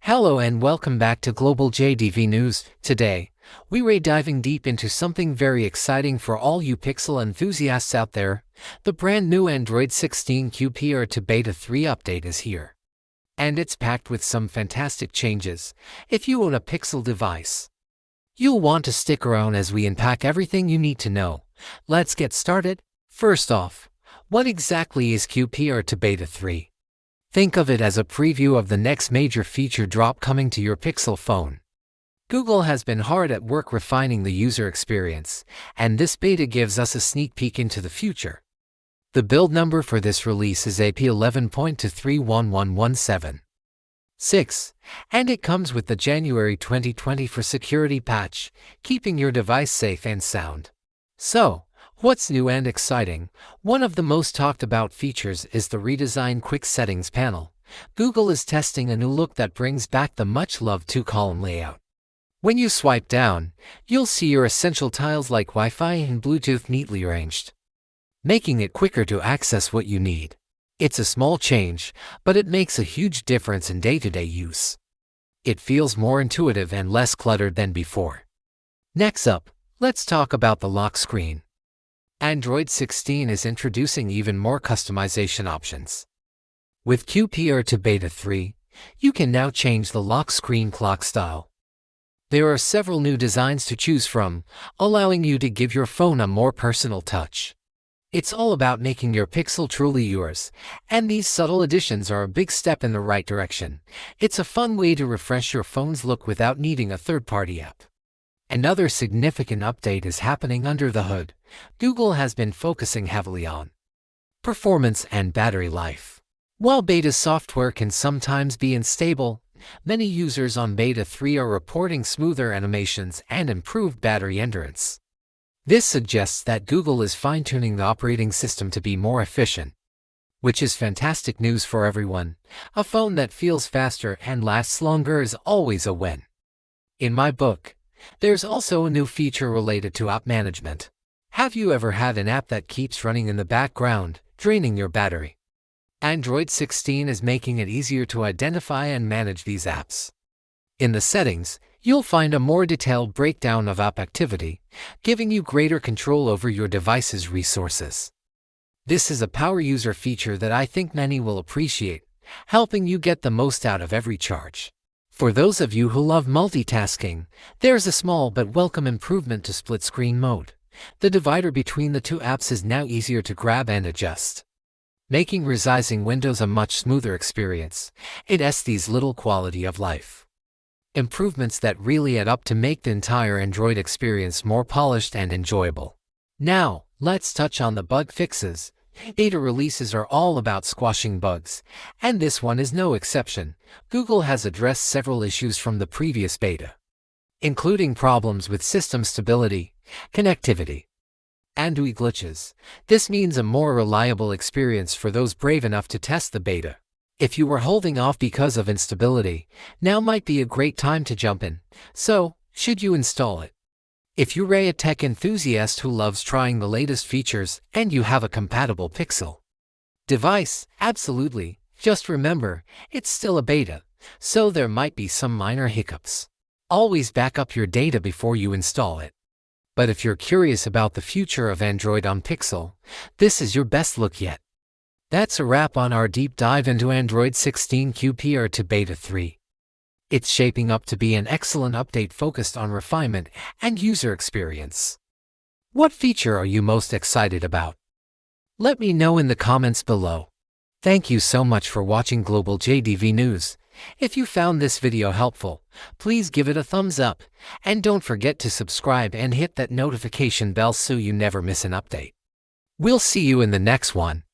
Hello and welcome back to Global JDV News. Today, we're diving deep into something very exciting for all you Pixel enthusiasts out there. The brand new Android 16 QPR2 Beta 3 update is here. And it's packed with some fantastic changes. If you own a Pixel device, you'll want to stick around as we unpack everything you need to know. Let's get started. First off, what exactly is QPR2 Beta 3? Think of it as a preview of the next major feature drop coming to your Pixel phone. Google has been hard at work refining the user experience, and this beta gives us a sneak peek into the future. The build number for this release is AP11.231117.6, and it comes with the January 2020 for security patch, keeping your device safe and sound. So, what's new and exciting? One of the most talked about features is the redesigned Quick Settings panel. Google is testing a new look that brings back the much-loved two-column layout. When you swipe down, you'll see your essential tiles like Wi-Fi and Bluetooth neatly arranged, making it quicker to access what you need. It's a small change, but it makes a huge difference in day-to-day use. It feels more intuitive and less cluttered than before. Next up, let's talk about the lock screen. Android 16 is introducing even more customization options. With QPR2 Beta 3, you can now change the lock screen clock style. There are several new designs to choose from, allowing you to give your phone a more personal touch. It's all about making your Pixel truly yours, and these subtle additions are a big step in the right direction. It's a fun way to refresh your phone's look without needing a third-party app. Another significant update is happening under the hood. Google has been focusing heavily on performance and battery life. While beta software can sometimes be unstable, many users on Beta 3 are reporting smoother animations and improved battery endurance. This suggests that Google is fine-tuning the operating system to be more efficient, which is fantastic news for everyone. A phone that feels faster and lasts longer is always a win. In my book, there's also a new feature related to app management. Have you ever had an app that keeps running in the background, draining your battery? Android 16 is making it easier to identify and manage these apps. In the settings, you'll find a more detailed breakdown of app activity, giving you greater control over your device's resources. This is a power user feature that I think many will appreciate, helping you get the most out of every charge. For those of you who love multitasking, there's a small but welcome improvement to split-screen mode. The divider between the two apps is now easier to grab and adjust, making resizing windows a much smoother experience. It adds these little quality of life improvements that really add up to make the entire Android experience more polished and enjoyable. Now, let's touch on the bug fixes. Beta releases are all about squashing bugs, and this one is no exception. Google has addressed several issues from the previous beta, including problems with system stability, connectivity, and UI glitches. This means a more reliable experience for those brave enough to test the beta. If you were holding off because of instability, now might be a great time to jump in. So, should you install it? If you're a tech enthusiast who loves trying the latest features and you have a compatible Pixel device, absolutely. Just remember, it's still a beta, so there might be some minor hiccups. Always back up your data before you install it. But if you're curious about the future of Android on Pixel, this is your best look yet. That's a wrap on our deep dive into Android 16 QPR2 Beta 3. It's shaping up to be an excellent update focused on refinement and user experience. What feature are you most excited about? Let me know in the comments below. Thank you so much for watching Global JDV News. If you found this video helpful, please give it a thumbs up, and don't forget to subscribe and hit that notification bell so you never miss an update. We'll see you in the next one.